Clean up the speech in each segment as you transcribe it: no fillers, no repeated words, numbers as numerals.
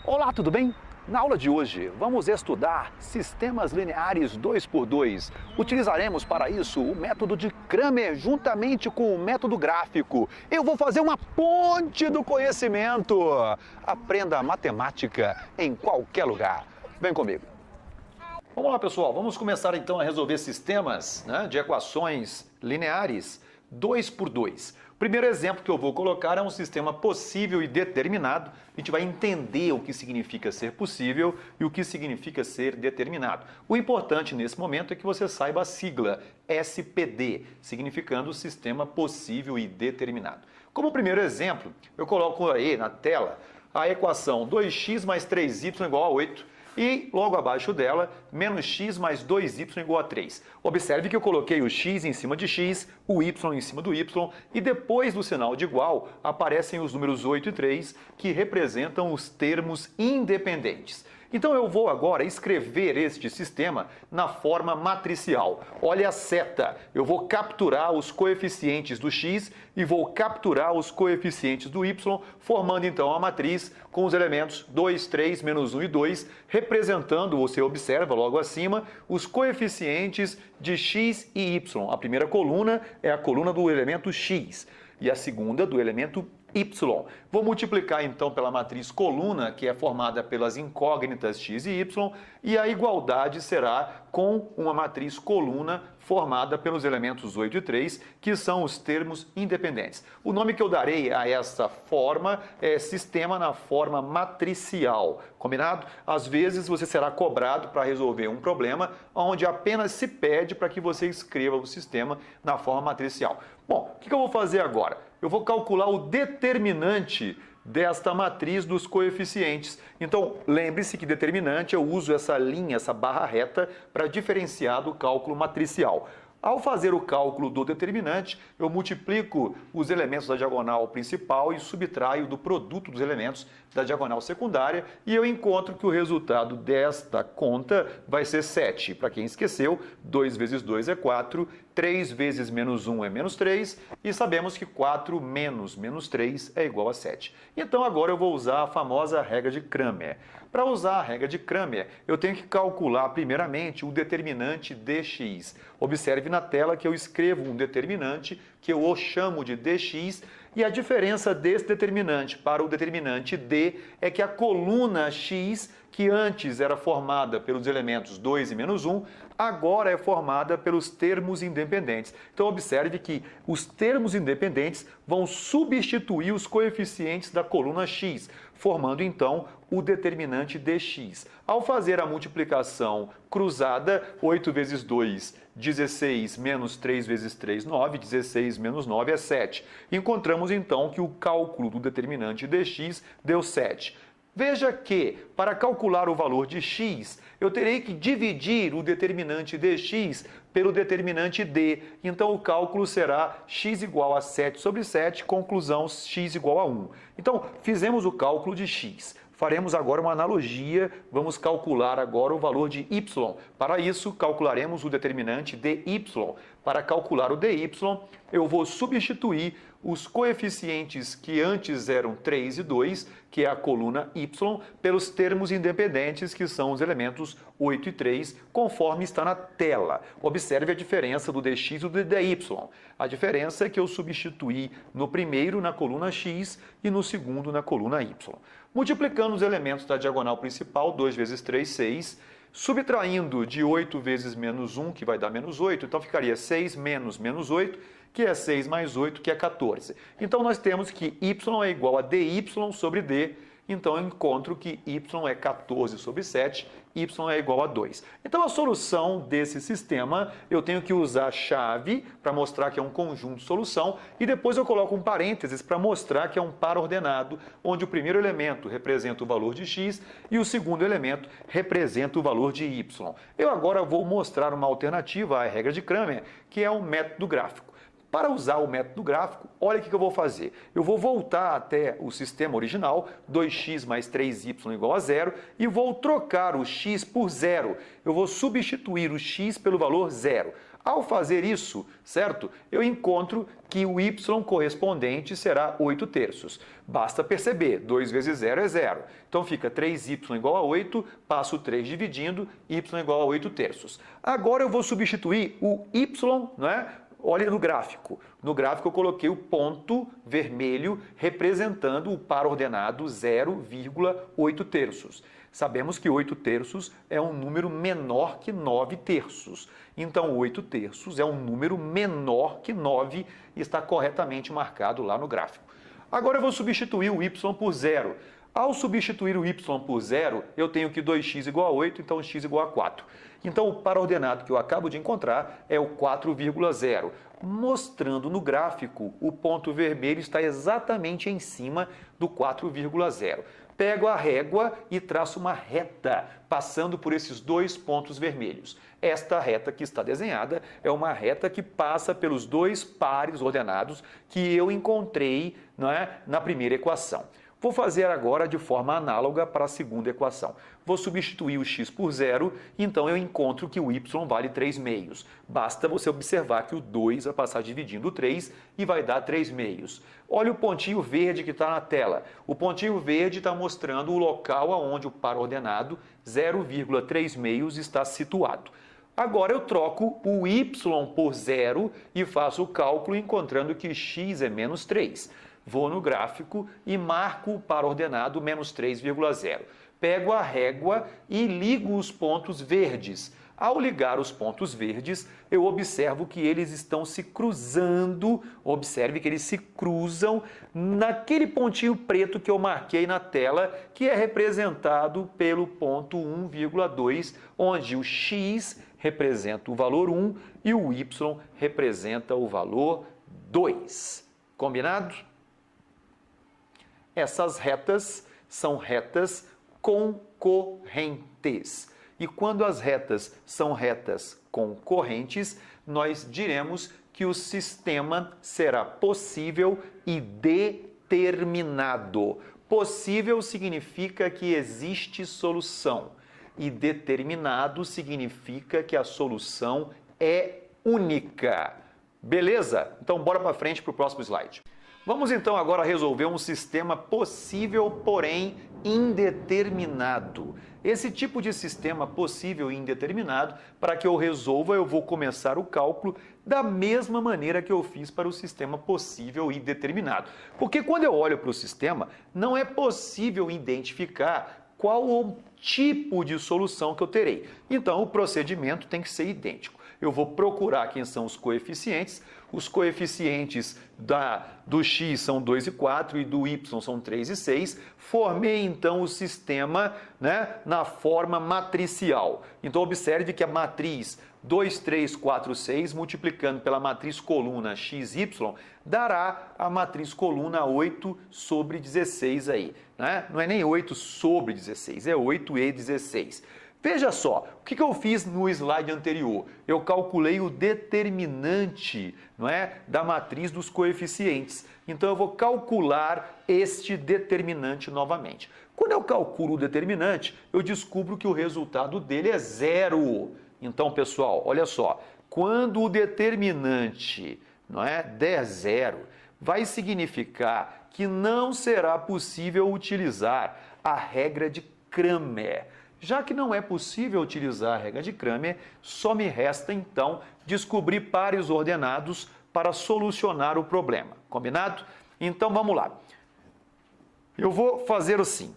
Olá, tudo bem? Na aula de hoje, vamos estudar sistemas lineares 2x2. Utilizaremos para isso o método de Cramer juntamente com o método gráfico. Eu vou fazer uma ponte do conhecimento. Aprenda matemática em qualquer lugar. Vem comigo. Vamos lá, pessoal. Vamos começar então a resolver sistemas de equações lineares 2x2. O primeiro exemplo que eu vou colocar é um sistema possível e determinado. A gente vai entender o que significa ser possível e o que significa ser determinado. O importante nesse momento é que você saiba a sigla SPD, significando sistema possível e determinado. Como primeiro exemplo, eu coloco aí na tela a equação 2x mais 3y igual a 8. E logo abaixo dela, menos x mais 2y igual a 3. Observe que eu coloquei o x em cima de x, o y em cima do y, e depois do sinal de igual aparecem os números 8 e 3, que representam os termos independentes. Então eu vou agora escrever este sistema na forma matricial. Olha a seta, eu vou capturar os coeficientes do x e vou capturar os coeficientes do y, formando então a matriz com os elementos 2, 3, menos 1 e 2, representando, você observa logo acima, os coeficientes de x e y. A primeira coluna é a coluna do elemento x e a segunda do elemento y. Vou multiplicar então pela matriz coluna, que é formada pelas incógnitas x e y, e a igualdade será com uma matriz coluna formada pelos elementos 8 e 3, que são os termos independentes. O nome que eu darei a essa forma é sistema na forma matricial, combinado? Às vezes você será cobrado para resolver um problema onde apenas se pede para que você escreva o sistema na forma matricial. Bom, o que eu vou fazer agora? Eu vou calcular o determinante desta matriz dos coeficientes. Então, lembre-se que determinante eu uso essa linha, essa barra reta, para diferenciar do cálculo matricial. Ao fazer o cálculo do determinante, eu multiplico os elementos da diagonal principal e subtraio do produto dos elementos da diagonal secundária e eu encontro que o resultado desta conta vai ser 7. Para quem esqueceu, 2 vezes 2 é 4, 3 vezes menos 1 é menos 3 e sabemos que 4 menos menos 3 é igual a 7. Então agora eu vou usar a famosa regra de Cramer. Para usar a regra de Cramer, eu tenho que calcular primeiramente o determinante dx. Observe na tela que eu escrevo um determinante que eu o chamo de dx e a diferença desse determinante para o determinante d é que a coluna x, que antes era formada pelos elementos 2 e menos 1, agora é formada pelos termos independentes. Então observe que os termos independentes vão substituir os coeficientes da coluna x, formando então o determinante dx. Ao fazer a multiplicação cruzada, 8 vezes 2, 16, menos 3 vezes 3, 9, 16 menos 9 é 7. Encontramos então que o cálculo do determinante dx deu 7. Veja que, para calcular o valor de x, eu terei que dividir o determinante dx pelo determinante d. Então, o cálculo será x igual a 7 sobre 7, conclusão x igual a 1. Então, fizemos o cálculo de x. Faremos agora uma analogia, vamos calcular agora o valor de y. Para isso, calcularemos o determinante dy. Para calcular o dy, eu vou substituir os coeficientes que antes eram 3 e 2, que é a coluna y, pelos termos independentes, que são os elementos 8 e 3, conforme está na tela. Observe a diferença do dx e do dy. A diferença é que eu substituí no primeiro na coluna x e no segundo na coluna y. Multiplicando os elementos da diagonal principal, 2 vezes 3, 6, subtraindo de 8 vezes menos 1, que vai dar menos 8, então ficaria 6 menos menos 8, que é 6 mais 8, que é 14. Então nós temos que y é igual a dy sobre d, então eu encontro que y é 14 sobre 7, y é igual a 2. Então a solução desse sistema, eu tenho que usar a chave para mostrar que é um conjunto de solução e depois eu coloco um parênteses para mostrar que é um par ordenado, onde o primeiro elemento representa o valor de x e o segundo elemento representa o valor de y. Eu agora vou mostrar uma alternativa à regra de Cramer, que é o método gráfico. Para usar o método gráfico, olha o que eu vou fazer. Eu vou voltar até o sistema original, 2x mais 3y igual a 0, e vou trocar o x por 0. Eu vou substituir o x pelo valor 0. Ao fazer isso, certo? Eu encontro que o y correspondente será 8/3. Basta perceber, 2 vezes 0 é 0. Então fica 3y igual a 8, passo 3 dividindo, y igual a 8/3. Agora eu vou substituir o y, não é? Olha no gráfico. No gráfico eu coloquei o ponto vermelho representando o par ordenado 0,8/3. Sabemos que 8/3 é um número menor que 9/3. Então, 8/3 é um número menor que 9 e está corretamente marcado lá no gráfico. Agora eu vou substituir o y por 0. Ao substituir o y por 0, eu tenho que 2x igual a 8, então x igual a 4. Então, o par ordenado que eu acabo de encontrar é o 4,0. Mostrando no gráfico, o ponto vermelho está exatamente em cima do 4,0. Pego a régua e traço uma reta, passando por esses dois pontos vermelhos. Esta reta que está desenhada é uma reta que passa pelos dois pares ordenados que eu encontrei, não é, na primeira equação. Vou fazer agora de forma análoga para a segunda equação. Vou substituir o x por 0, então eu encontro que o y vale 3/2. Basta você observar que o 2 vai passar dividindo o 3 e vai dar 3/2. Olha o pontinho verde que está na tela. O pontinho verde está mostrando o local onde o par ordenado 0,3/2 está situado. Agora eu troco o y por 0 e faço o cálculo encontrando que x é menos 3. Vou no gráfico e marco o par ordenado menos 3,0. Pego a régua e ligo os pontos verdes. Ao ligar os pontos verdes, eu observo que eles estão se cruzando. Observe que eles se cruzam naquele pontinho preto que eu marquei na tela, que é representado pelo ponto 1,2, onde o x representa o valor 1 e o y representa o valor 2. Combinado? Essas retas são retas concorrentes. E quando as retas são retas concorrentes, nós diremos que o sistema será possível e determinado. Possível significa que existe solução e determinado significa que a solução é única. Beleza? Então bora para frente para o próximo slide. Vamos então agora resolver um sistema possível, porém indeterminado. Esse tipo de sistema possível e indeterminado, para que eu resolva, eu vou começar o cálculo da mesma maneira que eu fiz para o sistema possível e determinado. Porque quando eu olho para o sistema, não é possível identificar qual o tipo de solução que eu terei. Então, o procedimento tem que ser idêntico. Eu vou procurar quem são os coeficientes. Os coeficientes do x são 2 e 4 e do y são 3 e 6. Formei, então, o sistema, né, na forma matricial. Então, observe que a matriz 2, 3, 4, 6, multiplicando pela matriz coluna xy, dará a matriz coluna 8 sobre 16 aí. Né? Não é nem 8 sobre 16, é 8 e 16. Veja só, o que eu fiz no slide anterior? Eu calculei o determinante, não é, da matriz dos coeficientes. Então, eu vou calcular este determinante novamente. Quando eu calculo o determinante, eu descubro que o resultado dele é 0. Então, pessoal, olha só, quando o determinante, não é, der 0, vai significar que não será possível utilizar a regra de Cramer. Já que não é possível utilizar a regra de Cramer, só me resta então descobrir pares ordenados para solucionar o problema. Combinado? Então vamos lá. Eu vou fazer assim.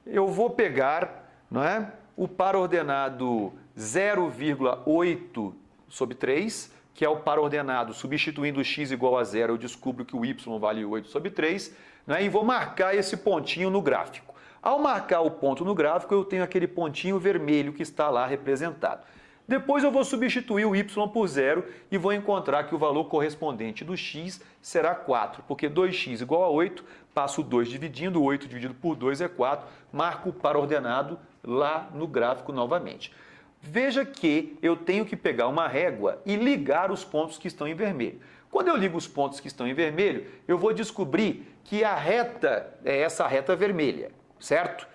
Eu vou pegar, não é, o par ordenado 0,8 sobre 3, que é o par ordenado, substituindo o x igual a 0, eu descubro que o y vale 8 sobre 3, não é, e vou marcar esse pontinho no gráfico. Ao marcar o ponto no gráfico, eu tenho aquele pontinho vermelho que está lá representado. Depois eu vou substituir o y por 0 e vou encontrar que o valor correspondente do x será 4, porque 2x igual a 8, passo 2 dividindo, 8 dividido por 2 é 4, marco o par ordenado lá no gráfico novamente. Veja que eu tenho que pegar uma régua e ligar os pontos que estão em vermelho. Quando eu ligo os pontos que estão em vermelho, eu vou descobrir que a reta é essa reta vermelha. Certo?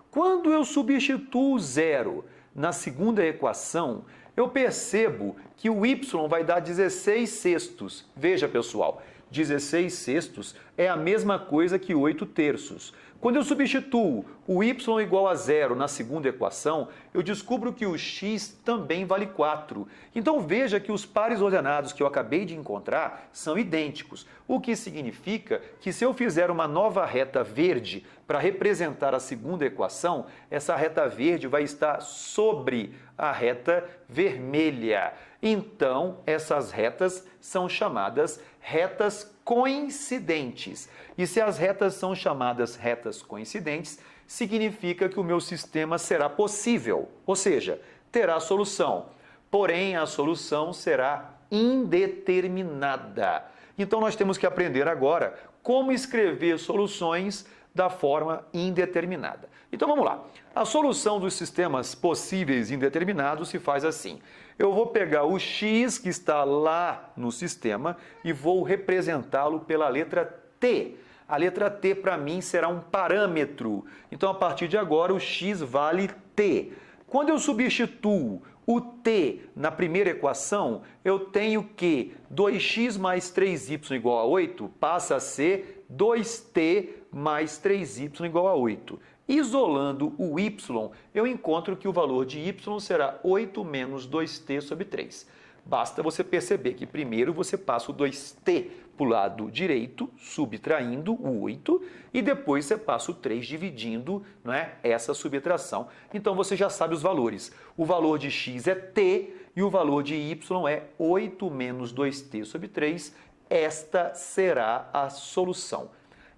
Quando eu substituo 0 na segunda equação, eu percebo que o y vai dar 16 sextos. Veja, pessoal, 16 sextos é a mesma coisa que 8 terços. Quando eu substituo o y igual a 0 na segunda equação, eu descubro que o x também vale 4. Então veja que os pares ordenados que eu acabei de encontrar são idênticos, o que significa que se eu fizer uma nova reta verde para representar a segunda equação, essa reta verde vai estar sobre a reta vermelha. Então, essas retas são chamadas retas coincidentes. E se as retas são chamadas retas coincidentes, significa que o meu sistema será possível, ou seja, terá solução. Porém, a solução será indeterminada. Então, nós temos que aprender agora como escrever soluções da forma indeterminada. Então, vamos lá. A solução dos sistemas possíveis indeterminados se faz assim. Eu vou pegar o x que está lá no sistema e vou representá-lo pela letra t. A letra t para mim será um parâmetro. Então, a partir de agora, o x vale t. Quando eu substituo o t na primeira equação, eu tenho que 2x mais 3y igual a 8 passa a ser 2t mais 3y igual a 8. Isolando o y, eu encontro que o valor de y será 8 menos 2t sobre 3. Basta você perceber que primeiro você passa o 2t para o lado direito, subtraindo o 8, e depois você passa o 3 dividindo, não é, essa subtração. Então você já sabe os valores. O valor de x é t e o valor de y é 8 menos 2t sobre 3. Esta será a solução.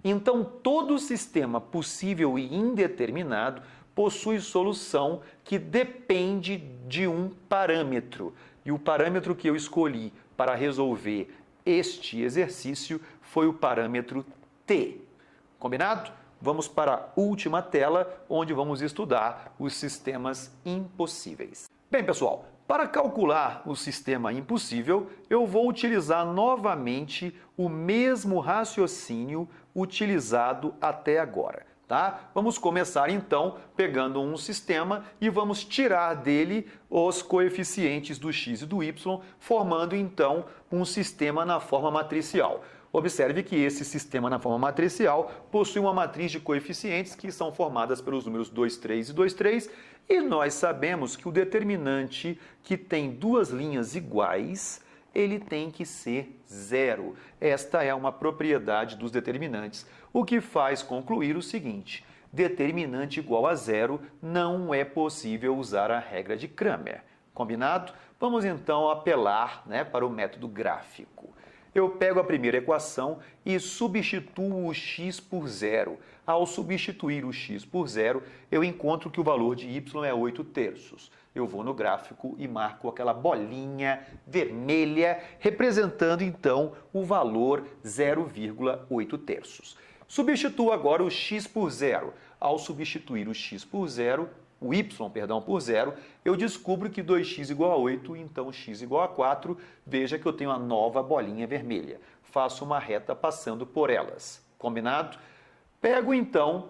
Então, todo sistema possível e indeterminado possui solução que depende de um parâmetro. E o parâmetro que eu escolhi para resolver este exercício foi o parâmetro t. Combinado? Vamos para a última tela, onde vamos estudar os sistemas impossíveis. Bem, pessoal, para calcular o sistema impossível, eu vou utilizar novamente o mesmo raciocínio utilizado até agora, tá? Vamos começar então pegando um sistema e vamos tirar dele os coeficientes do x e do y, formando então um sistema na forma matricial. Observe que esse sistema na forma matricial possui uma matriz de coeficientes que são formadas pelos números 2, 3 e 2, 3, e nós sabemos que o determinante que tem duas linhas iguais, ele tem que ser zero. Esta é uma propriedade dos determinantes, o que faz concluir o seguinte: determinante igual a zero, não é possível usar a regra de Cramer. Combinado? Vamos então apelar, para o método gráfico. Eu pego a primeira equação e substituo o x por zero. Ao substituir o x por zero, eu encontro que o valor de y é 8 terços. Eu vou no gráfico e marco aquela bolinha vermelha, representando então o valor 0,8 terços. Substituo agora o x por zero. Ao substituir o x por zero, o y, por zero, eu descubro que 2x igual a 8, então x igual a 4. Veja que eu tenho a nova bolinha vermelha. Faço uma reta passando por elas. Combinado? Pego então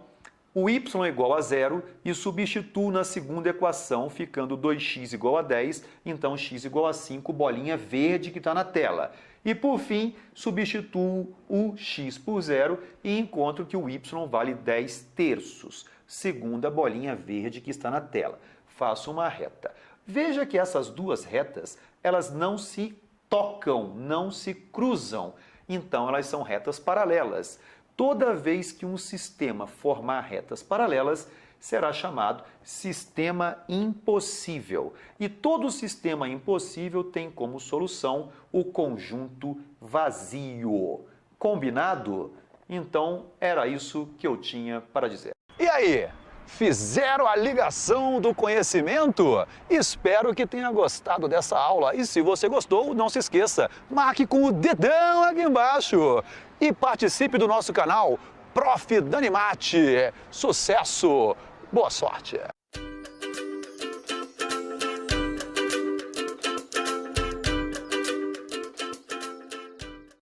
o y igual a 0 e substituo na segunda equação, ficando 2x igual a 10, então x igual a 5, bolinha verde que está na tela. E por fim, substituo o x por zero e encontro que o y vale 10 terços. Segunda bolinha verde que está na tela. Faço uma reta. Veja que essas duas retas, elas não se tocam, não se cruzam. Então, elas são retas paralelas. Toda vez que um sistema formar retas paralelas, será chamado sistema impossível. E todo sistema impossível tem como solução o conjunto vazio. Combinado? Então, era isso que eu tinha para dizer. E aí, fizeram a ligação do conhecimento? Espero que tenha gostado dessa aula. E se você gostou, não se esqueça, marque com o dedão aqui embaixo. E participe do nosso canal, Prof. Dani Mate. Sucesso! Boa sorte!